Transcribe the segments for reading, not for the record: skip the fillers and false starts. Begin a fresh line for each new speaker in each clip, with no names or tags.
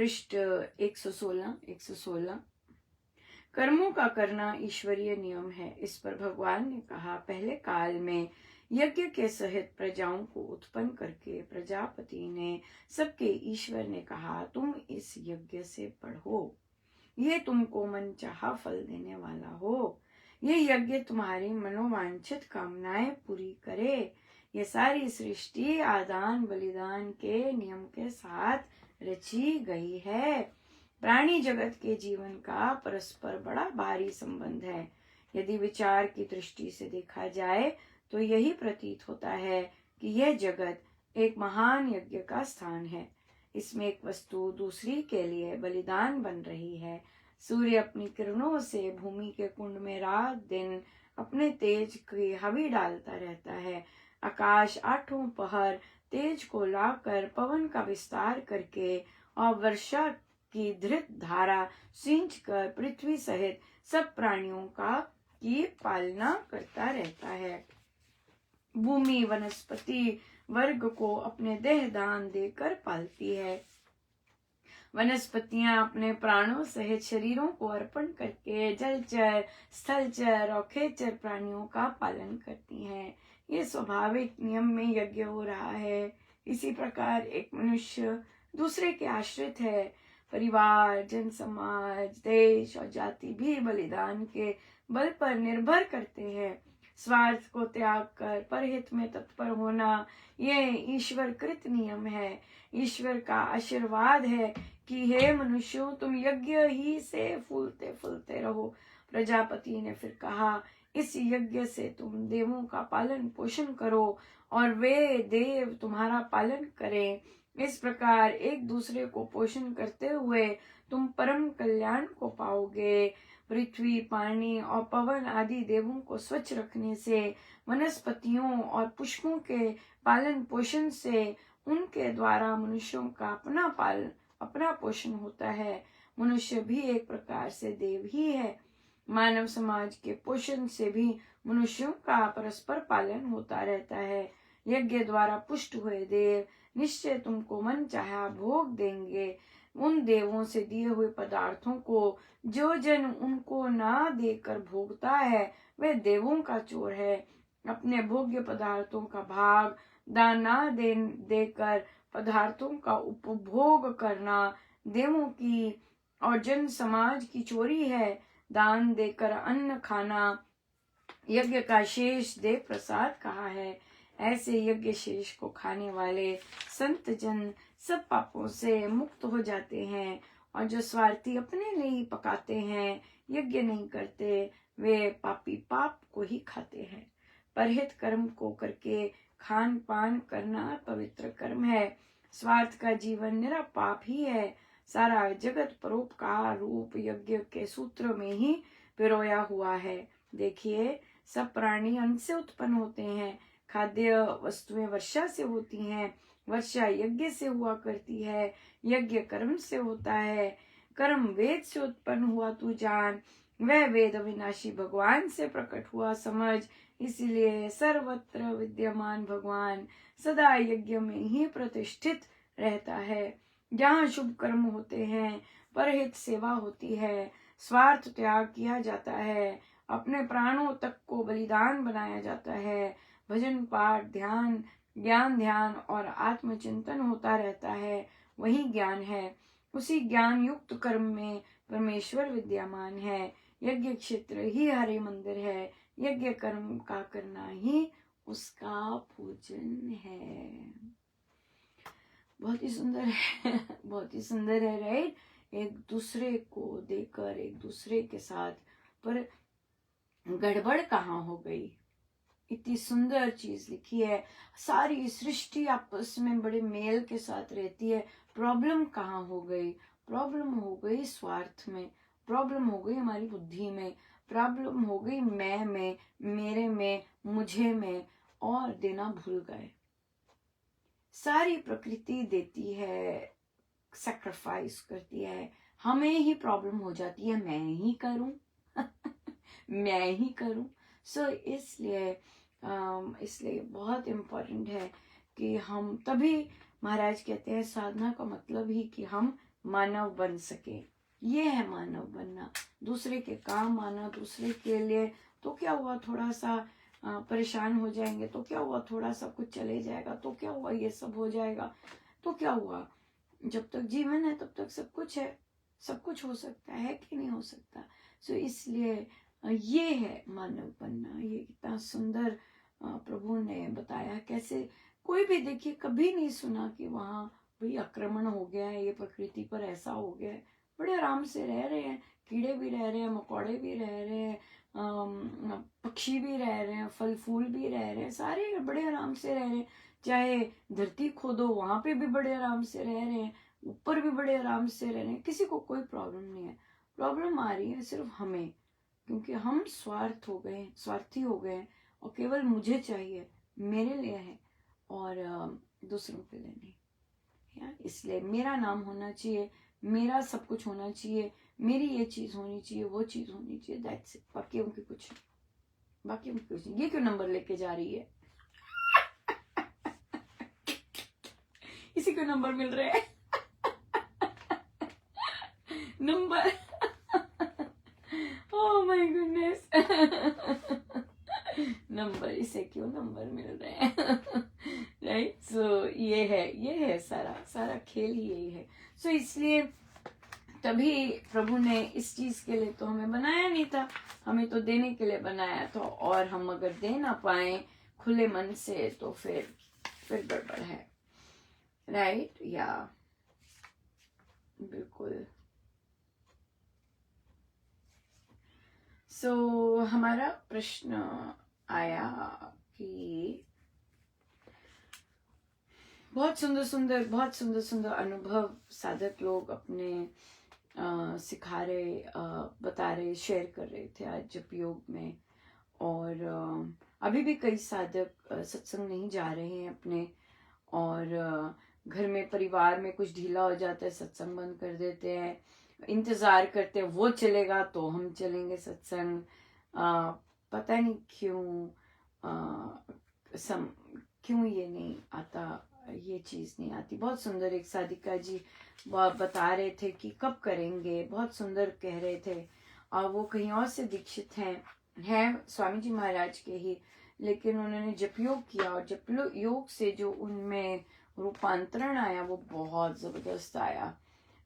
पृष्ठ 116। कर्मों का करना ईश्वरीय नियम है। इस पर भगवान ने कहा, पहले काल में यज्ञ के सहित प्रजाओं को उत्पन्न करके प्रजापति ने सबके ईश्वर ने कहा, तुम इस यज्ञ से पढ़ो, ये तुमको मनचाहा फल देने वाला हो। ये यज्ञ तुम्हारी मनोवांछित कामनाएं पूरी करे। ये सारी सृष्टि आदान बलिदान के नियम के साथ रची गई है। प्राणी जगत के जीवन का परस्पर बड़ा भारी संबंध है। यदि विचार की दृष्टि से देखा जाए तो यही प्रतीत होता है कि यह जगत एक महान यज्ञ का स्थान है। इसमें एक वस्तु दूसरी के लिए बलिदान बन रही है। सूर्य अपनी किरणों से भूमि के कुंड में रात दिन अपने तेज की हवी डालता रहता है। आकाश आठों पहर तेज को लाकर पवन का विस्तार करके और वर्षा की धृत धारा सिंच कर पृथ्वी सहित सब प्राणियों की पालना करता रहता है। भूमि वनस्पति वर्ग को अपने देह दान देकर पालती है। वनस्पतियां अपने प्राणों सहित शरीरों को अर्पण करके जलचर, स्थलचर और खेचर प्राणियों का पालन करती हैं। ये स्वाभाविक नियम में यज्ञ हो रहा है। इसी प्रकार एक मनुष्य दूसरे के आश्रित है। परिवार, जन समाज, देश और जाति भी बलिदान के बल पर निर्भर करते हैं। स्वार्थ को त्याग कर परहित में तत्पर होना ये ईश्वर कृत नियम है। ईश्वर का आशीर्वाद है कि हे मनुष्यों, तुम यज्ञ ही से फूलते फूलते रहो। प्रजापति ने फिर कहा, इस यज्ञ से तुम देवों का पालन पोषण करो और वे देव तुम्हारा पालन करें। इस प्रकार एक दूसरे को पोषण करते हुए तुम परम कल्याण को पाओगे। पृथ्वी, पानी और पवन आदि देवों को स्वच्छ रखने से, वनस्पतियों और पुष्पों के पालन पोषण से उनके द्वारा मनुष्यों का अपना पोषण होता है। मनुष्य भी एक प्रकार से देव ही है। मानव समाज के पोषण से भी मनुष्यों का परस्पर पालन होता रहता है। यज्ञ द्वारा पुष्ट हुए देव निश्चय तुमको मन चाहा भोग देंगे। उन देवों से दिए हुए पदार्थों को जो जन उनको ना देकर भोगता है वह देवों का चोर है। अपने भोग्य पदार्थों का भाग दान ना देकर पदार्थों का उपभोग करना देवों की और जन समाज की चोरी है। दान देकर अन्न खाना यज्ञ का शेष देव प्रसाद कहा है। ऐसे यज्ञ शेष को खाने वाले संत जन सब पापों से मुक्त हो जाते हैं। और जो स्वार्थी अपने लिए ही पकाते हैं, यज्ञ नहीं करते, वे पापी पाप को ही खाते हैं। परहित कर्म को करके खान पान करना पवित्र कर्म है। स्वार्थ का जीवन निरा पाप ही है। सारा जगत परोपकार रूप यज्ञ के सूत्र में ही पिरोया हुआ है। देखिए, सब प्राणी अन्न से उत्पन्न होते हैं। खाद्य वस्तुएं वर्षा से होती हैं। वर्षा यज्ञ से हुआ करती है। यज्ञ कर्म से होता है। कर्म वेद से उत्पन्न हुआ तू जान। वह वेद अविनाशी भगवान से प्रकट हुआ समझ। इसलिए सर्वत्र विद्यमान भगवान सदा यज्ञ में ही प्रतिष्ठित रहता है। जहाँ शुभ कर्म होते हैं, परहित सेवा होती है, स्वार्थ त्याग किया जाता है, अपने प्राणों तक को बलिदान बनाया जाता है, भजन पाठ ज्ञान ध्यान और आत्मचिंतन होता रहता है, वही ज्ञान है। उसी ज्ञान युक्त कर्म में परमेश्वर विद्यमान है। यज्ञ क्षेत्र ही हरि मंदिर है। यज्ञ कर्म का करना ही उसका पूजन है। बहुत ही सुंदर है बहुत ही सुंदर है, राइट। एक दूसरे को देकर एक दूसरे के साथ, पर गड़बड़ कहाँ हो गई। इतनी सुंदर चीज लिखी है। सारी सृष्टि आपस में बड़े मेल के साथ रहती है। प्रॉब्लम कहाँ हो गई? प्रॉब्लम हो गई स्वार्थ में, प्रॉब्लम हो गई हमारी बुद्धि में, प्रॉब्लम हो गई मैं में, मेरे में, मुझे में, और देना भूल गए। सारी प्रकृति देती है, सैक्रिफाइस करती है, हमें ही प्रॉब्लम हो जाती है, मैं ही करूं मैं ही करूं। सो इसलिए बहुत इम्पोर्टेंट है कि हम, तभी महाराज कहते हैं साधना का मतलब ही कि हम मानव बन सके। ये है मानव बनना, दूसरे के काम आना, दूसरे के लिए। तो क्या हुआ, थोड़ा सा परेशान हो जाएंगे तो क्या हुआ, थोड़ा सा कुछ चले जाएगा तो क्या हुआ, ये सब हो जाएगा तो क्या हुआ। जब तक जीवन है तब तक सब कुछ है, सब कुछ हो सकता है कि नहीं हो सकता। सो इसलिए ये है मानव बनना। ये कितना सुंदर प्रभु ने बताया। कैसे कोई भी देखिए कभी नहीं सुना कि वहां भाई आक्रमण हो गया है, ये प्रकृति पर ऐसा हो गया है। बड़े आराम से रह रहे हैं, कीड़े भी रह रहे हैं, मकोड़े भी रह रहे हैं, पक्षी भी रह रहे हैं, फल फूल भी रह रहे हैं, सारे बड़े आराम से रह रहे हैं। चाहे धरती खोदो वहां पे भी बड़े आराम से रह रहे हैं, ऊपर भी बड़े आराम से रह रहे हैं, किसी को कोई प्रॉब्लम नहीं है। प्रॉब्लम आ रही है सिर्फ हमें, क्योंकि हम स्वार्थी हो गए और केवल मुझे चाहिए, मेरे लिए है और दूसरों के लिए नहीं। इसलिए मेरा नाम होना चाहिए, मेरा सब कुछ होना चाहिए, मेरी ये चीज होनी चाहिए, वो चीज होनी चाहिए, दैट्स इट। बाकी उनकी कुछ नहीं, बाकी उनकी कुछ नहीं। ये क्यों नंबर लेके जा रही है? इसी को नंबर मिल रहे हैं। Number oh my goodness. Number, इसे क्यों नंबर मिल रहे हैं? राइट। सो ये है सारा खेल ही यही है। सो इसलिए तभी प्रभु ने इस चीज के लिए तो हमें बनाया नहीं था, हमें तो देने के लिए बनाया था। और हम अगर दे ना पाए खुले मन से तो फिर गड़बड़ है। राइट या बिल्कुल। सो हमारा प्रश्न आया कि बहुत सुंदर सुंदर अनुभव साधक लोग अपने सिखा रहे, बता रहे, शेयर कर रहे थे आज जप योग में। और अभी भी कई साधक सत्संग नहीं जा रहे हैं अपने, और घर में परिवार में कुछ ढीला हो जाता है, सत्संग बंद कर देते हैं, इंतजार करते हैं वो चलेगा तो हम चलेंगे सत्संग। पता नहीं क्यों ये नहीं आता, ये चीज नहीं आती। बहुत सुंदर एक साधिका जी बता रहे थे कि कब करेंगे, बहुत सुंदर कह रहे थे। वो कहीं और से दीक्षित हैं स्वामी जी महाराज के ही, लेकिन उन्होंने जप योग किया और जप योग से जो उनमें रूपांतरण आया वो बहुत जबरदस्त आया।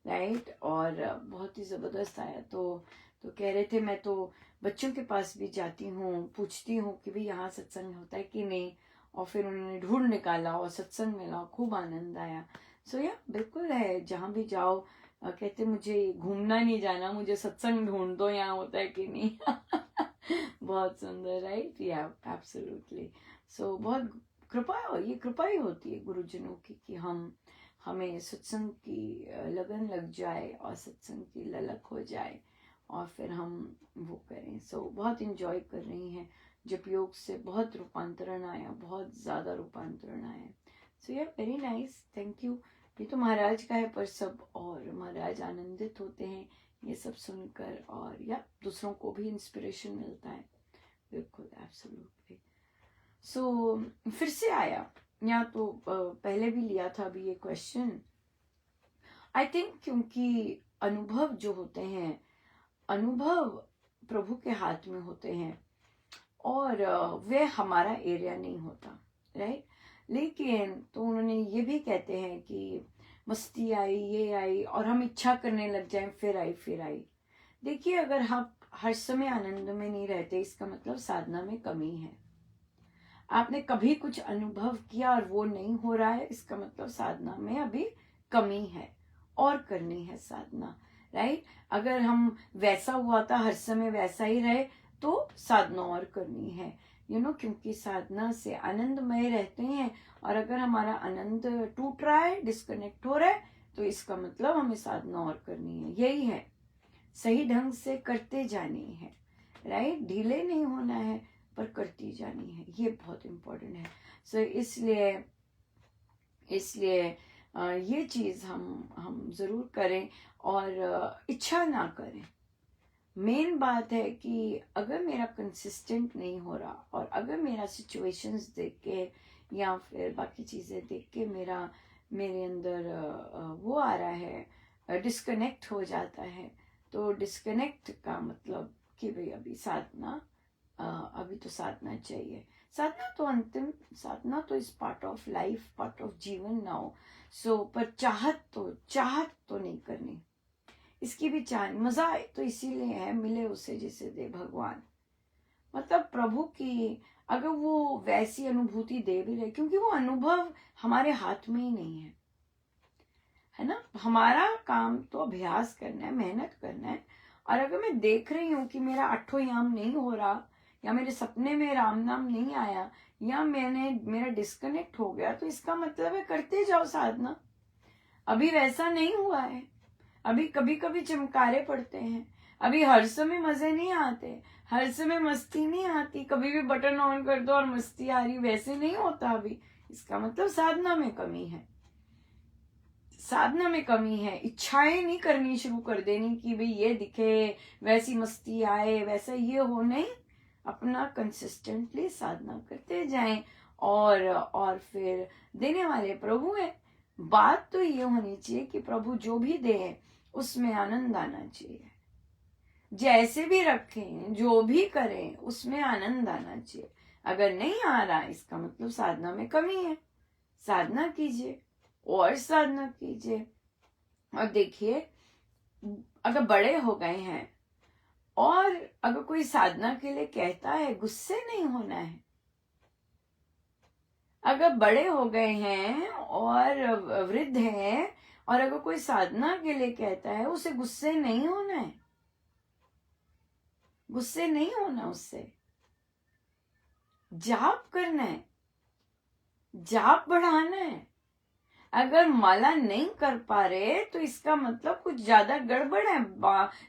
राइट। और बहुत ही जबरदस्त आया। तो कह रहे थे मैं तो बच्चों के पास भी जाती हूँ, पूछती हूँ कि भाई यहाँ सत्संग होता है कि नहीं, और फिर उन्होंने ढूंढ निकाला और सत्संग मिला, खूब आनंद आया। सो या बिल्कुल है, जहां भी जाओ कहते मुझे घूमना नहीं जाना, मुझे सत्संग ढूंढ दो यहाँ होता है कि नहीं। बहुत सुंदर। राइट या एब्सोल्युटली। सो बहुत ये कृपा ही होती है गुरुजनों की कि हमें सत्संग की लगन लग जाए और सत्संग की ललक हो जाए और फिर हम वो करें। सो बहुत इंजॉय कर रही हैं जप योग से, बहुत रूपांतरण आया, बहुत ज्यादा रूपांतरण आया। सो या वेरी नाइस, थैंक यू। ये तो महाराज का है पर सब, और महाराज आनंदित होते हैं ये सब सुनकर, और या दूसरों को भी इंस्पिरेशन मिलता है। बिल्कुल एब्सोल्युटली। सो फिर से आया, या तो पहले भी लिया था अभी ये क्वेश्चन। आई थिंक क्योंकि अनुभव जो होते हैं, अनुभव प्रभु के हाथ में होते हैं और वे हमारा एरिया नहीं होता। राइट। लेकिन तो उन्होंने ये भी कहते हैं कि मस्ती आई, ये आई, और हम इच्छा करने लग जाएं, फिर आई। देखिए अगर हम हर समय आनंद में नहीं रहते, इसका मतलब साधना में कमी है। आपने कभी कुछ अनुभव किया और वो नहीं हो रहा है, इसका मतलब साधना में अभी कमी है और करनी है साधना। राइट। अगर हम वैसा हुआ था हर समय वैसा ही रहे तो साधना और करनी है, क्योंकि साधना से आनंदमय रहते हैं, और अगर हमारा आनंद टूट रहा है, डिस्कनेक्ट हो रहा है, तो इसका मतलब हमें साधना और करनी है। यही है, सही ढंग से करते जानी है। राइट। ढीले नहीं होना है पर करती जानी है, ये बहुत इंपॉर्टेंट है। सो इसलिए ये चीज हम जरूर करें और इच्छा ना करें। मेन बात है कि अगर मेरा कंसिस्टेंट नहीं हो रहा, और अगर मेरा सिचुएशंस देख के या फिर बाकी चीजें देख के मेरे अंदर वो आ रहा है, डिस्कनेक्ट हो जाता है। तो डिस्कनेक्ट का मतलब कि भाई अभी साधना, अभी तो साधना चाहिए। साधना तो अंतिम, साधना तो इस part of life, part of जीवन ना हो। सो पर चाहत तो नहीं करनी, इसकी भी चाह, मजा तो इसीलिए है, मिले उसे जिसे दे भगवान। मतलब प्रभु की अगर वो वैसी अनुभूति दे भी रहे, क्योंकि वो अनुभव हमारे हाथ में ही नहीं है ना। हमारा काम तो अभ्यास करना है, मेहनत करना है। और अगर मैं देख रही हूँ कि मेरा अठो याम नहीं हो रहा, या मेरे सपने में राम नाम नहीं आया, या मेरा डिस्कनेक्ट हो गया, तो इसका मतलब है करते जाओ साधना। अभी वैसा नहीं हुआ है, अभी कभी कभी चमकारे पड़ते हैं, अभी हर समय मजे नहीं आते, हर समय मस्ती नहीं आती, कभी भी बटन ऑन कर दो और मस्ती आ रही, वैसे नहीं होता अभी। इसका मतलब साधना में कमी है, साधना में कमी है। इच्छाएं नहीं करनी शुरू कर देनी कि भाई ये दिखे, वैसी मस्ती आए, वैसा ये हो, नहीं। अपना कंसिस्टेंटली साधना करते जाएं, और फिर देने वाले प्रभु है। बात तो ये होनी चाहिए कि प्रभु जो भी दे उसमें आनंद आना चाहिए, जैसे भी रखें, जो भी करें, उसमें आनंद आना चाहिए। अगर नहीं आ रहा, इसका मतलब साधना में कमी है। साधना कीजिए और साधना कीजिए। और देखिए, अगर बड़े हो गए हैं और अगर कोई साधना के लिए कहता है, गुस्से नहीं होना है। अगर बड़े हो गए हैं और वृद्ध हैं, और अगर कोई साधना के लिए कहता है, उसे गुस्से नहीं होना है, गुस्से नहीं होना उससे। जाप करना है, जाप बढ़ाना है। अगर माला नहीं कर पा रहे तो इसका मतलब कुछ ज्यादा गड़बड़ है,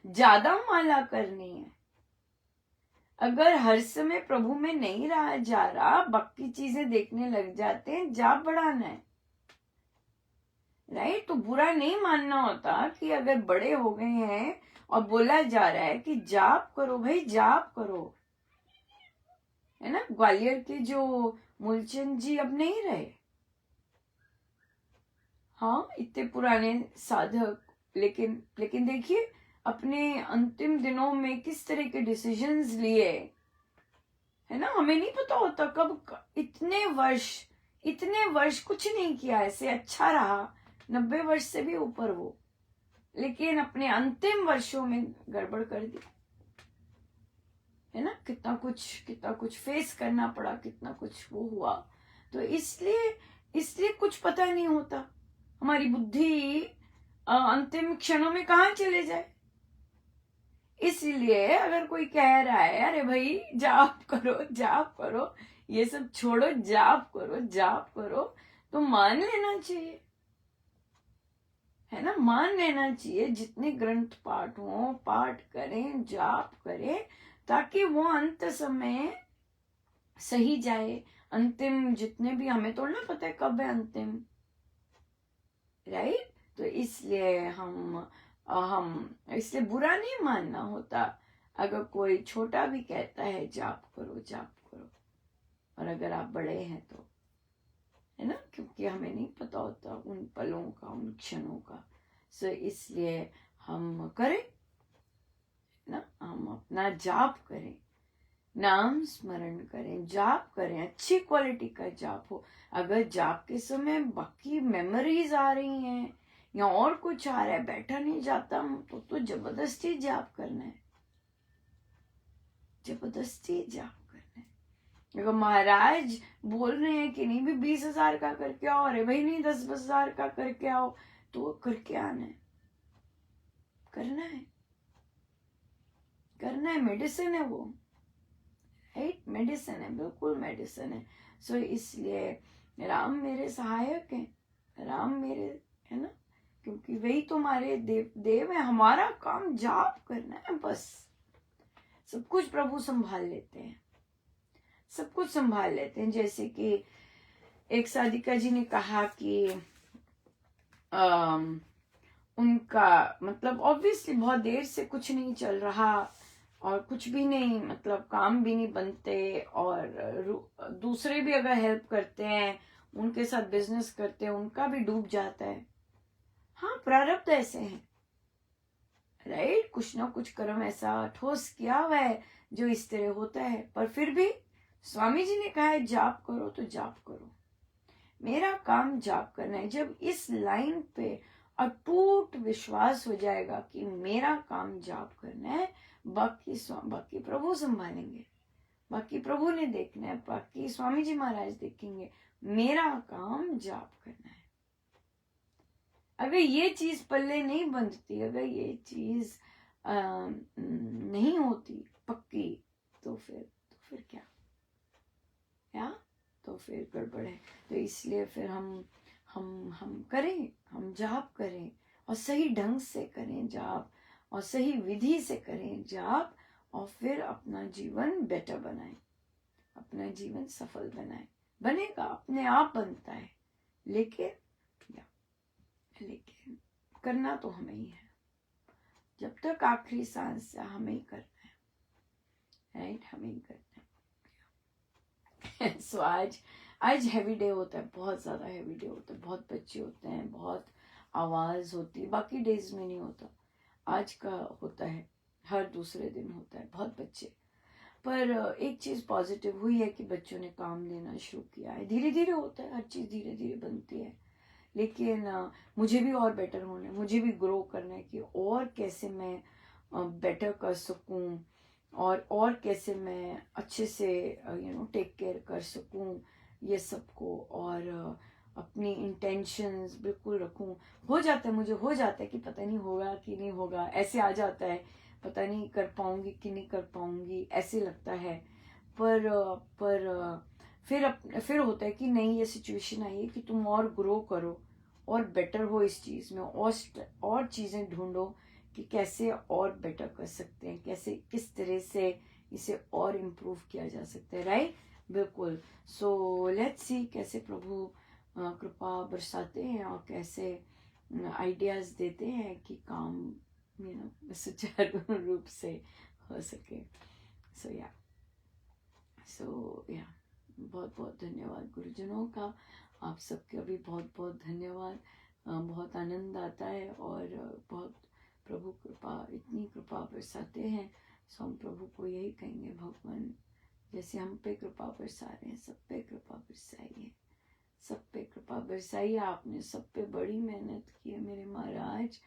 ज्यादा माला करनी है। अगर हर समय प्रभु में नहीं रहा जा रहा, बाकी चीजें देखने लग जाते हैं, जाप बढ़ाना है, राइट। तो बुरा नहीं मानना होता कि अगर बड़े हो गए हैं और बोला जा रहा है कि जाप करो, भाई जाप करो, है ना। ग्वालियर के जो मूलचंद जी अब नहीं रहे, हाँ, इतने पुराने साधक, लेकिन देखिए अपने अंतिम दिनों में किस तरह के डिसीजंस लिए, है ना। हमें नहीं पता होता कब, इतने वर्ष कुछ नहीं किया, ऐसे अच्छा रहा, 90 वर्ष से भी ऊपर वो, लेकिन अपने अंतिम वर्षों में गड़बड़ कर दी, है ना। कितना कुछ फेस करना पड़ा, कितना कुछ वो हुआ। तो इसलिए कुछ पता नहीं होता, हमारी बुद्धि अंतिम क्षणों में कहाँ चले जाए। इसलिए अगर कोई कह रहा है, अरे भाई जाप करो, ये सब छोड़ो, जाप करो, तो मान लेना चाहिए, है ना। मान लेना चाहिए, जितने ग्रंथ पाठ हो, पाठ करें, जाप करें, ताकि वो अंत समय सही जाए। अंतिम जितने भी, हमें तो ना पता है कब है अंतिम, राइट। तो इसलिए हम इसलिए बुरा नहीं मानना होता अगर कोई छोटा भी कहता है जाप करो, और अगर आप बड़े हैं तो, है ना, क्योंकि हमें नहीं पता होता उन पलों का, उन क्षणों का। सो इसलिए हम करें ना, हम अपना जाप करें, नाम स्मरण करें, जाप करें, अच्छी क्वालिटी का जाप हो। अगर जाप के समय बाकी मेमोरीज आ रही हैं या और कुछ आ रहा है, बैठा नहीं जाता, तो जबरदस्ती जाप करना है, जबरदस्ती जाप करना है। अगर महाराज बोल रहे हैं कि नहीं भी 20,000 का करके आओ, अरे भाई नहीं 10,000 का करके आओ, तो करके आना है, करना है, मेडिसिन है वो, राइट, मेडिसिन है, बिल्कुल मेडिसिन है। सो इसलिए राम मेरे सहायक हैं, राम मेरे, है ना, क्योंकि वही तुम्हारे देव है। हमारा काम जाप करना है बस, सब कुछ प्रभु संभाल लेते हैं, सब कुछ संभाल लेते हैं। जैसे कि एक साधिका जी ने कहा कि उनका मतलब ऑब्वियसली बहुत देर से कुछ नहीं चल रहा, और कुछ भी नहीं, मतलब काम भी नहीं बनते, और दूसरे भी अगर हेल्प करते हैं, उनके साथ बिजनेस करते हैं, उनका भी डूब जाता है। हाँ, प्रारब्ध ऐसे हैं, राइट, कुछ ना कुछ कर्म ऐसा ठोस किया हुआ है जो इस तरह होता है, पर फिर भी स्वामी जी ने कहा है जाप करो तो जाप करो, मेरा काम जाप करना है। जब इस लाइन पे अटूट विश्वास हो जाएगा कि मेरा काम जाप करना है, बाकी प्रभु संभालेंगे, बाकी प्रभु ने देखना है, बाकी स्वामी जी महाराज देखेंगे, मेरा काम जाप करना है। अगर ये चीज पल्ले नहीं बंधती, अगर ये चीज नहीं होती पक्की, तो फिर क्या तो फिर गड़बड़ है। तो इसलिए फिर हम करें, हम जाप करें और सही ढंग से करें जाप, और सही विधि से करें जाप, और फिर अपना जीवन बेटर बनाएं, अपना जीवन सफल बनाएं। बनेगा, अपने आप बनता है, लेकिन करना तो हमें ही है। जब तक आखिरी सांस से हमें ही करना है, राइट, हमें ही करना है। सो आज हैवी डे होता है, बहुत ज्यादा हैवी डे होता है, बहुत बच्चे होते हैं, बहुत आवाज होती है, बाकी डेज में नहीं होता, आज का होता है, हर दूसरे दिन होता है, बहुत बच्चे। पर एक चीज पॉजिटिव हुई है कि बच्चों ने काम लेना शुरू किया है, धीरे धीरे होता है, हर चीज धीरे धीरे बनती है, लेकिन मुझे भी और बेटर होना है, मुझे भी ग्रो करना है कि और कैसे मैं बेटर कर सकूं, और कैसे मैं अच्छे से टेक केयर कर सकूं ये सबको, और अपनी इंटेंशंस बिल्कुल रखूं। हो जाता है, मुझे हो जाता है कि पता नहीं होगा कि नहीं होगा, ऐसे आ जाता है, पता नहीं कर पाऊंगी कि नहीं कर पाऊंगी, ऐसे लगता है। पर फिर होता है कि नहीं, ये सिचुएशन आई है कि तुम और ग्रो करो और बेटर हो इस चीज में, और चीजें ढूंढो कि कैसे और बेटर कर सकते हैं, कैसे किस तरह से इसे और इम्प्रूव किया जा सकता है, राइट, बिल्कुल। सो लेट्स सी कैसे प्रभु कृपा बरसाते हैं और कैसे आइडियाज देते हैं कि काम सुचारू रूप से हो सके। सो या बहुत बहुत धन्यवाद गुरुजनों का, आप सबका भी बहुत बहुत धन्यवाद। बहुत आनंद आता है, और बहुत प्रभु कृपा, इतनी कृपा बरसाते हैं। सो हम प्रभु को यही कहेंगे, भगवान जैसे हम पे कृपा बरसा रहे हैं, सब पे कृपा बरसाइए, सब पे कृपा बरसाइए। आपने सब पे बड़ी मेहनत की है मेरे महाराज,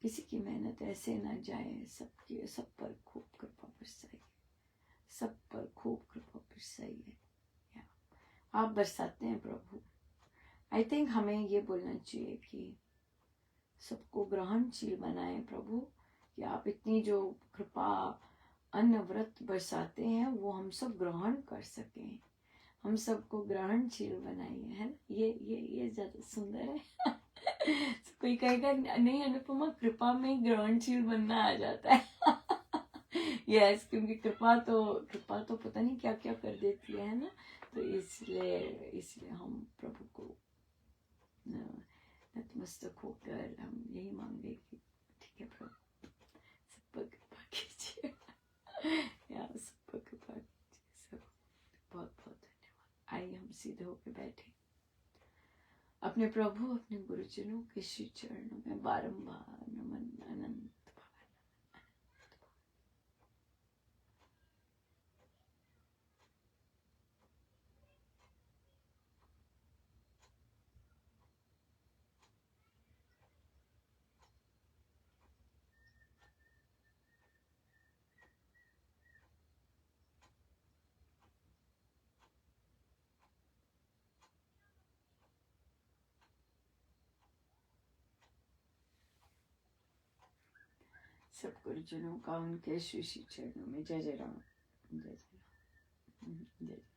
किसी की मेहनत ऐसे ना जाए, सब पर खूब कृपा बरसाइए, सब पर खूब कृपा बरसाइए। आप बरसाते हैं प्रभु। आई थिंक हमें ये बोलना चाहिए कि सबको ग्रहणशील बनाए प्रभु, कि आप इतनी जो कृपा अन्न व्रत बरसाते हैं वो हम सब ग्रहण कर सकें, हम सबको ग्रहणशील बनाइए, है ना। ये ज्यादा सुंदर है। कोई कहेगा नहीं अनुपमा, कृपा में ग्रहणशील बनना आ जाता है। यस, क्योंकि कृपा तो पता नहीं क्या क्या कर देती है ना। तो इसलिए हम प्रभु को नतमस्तक होकर हम यही मांगे कि ठीक है प्रभु, सब पर कृपा कीजिए। या सब पर कृपा कीजिए। सब बहुत बहुत धन्यवाद। आइए हम सीधे होकर बैठे, अपने प्रभु, अपने गुरुजनों के श्री चरणों में बारंबार नमन, अनंत सब गुरुजनों का उनके श्री श्री चरणों में जय जय राम, जय जय राम, जय जय।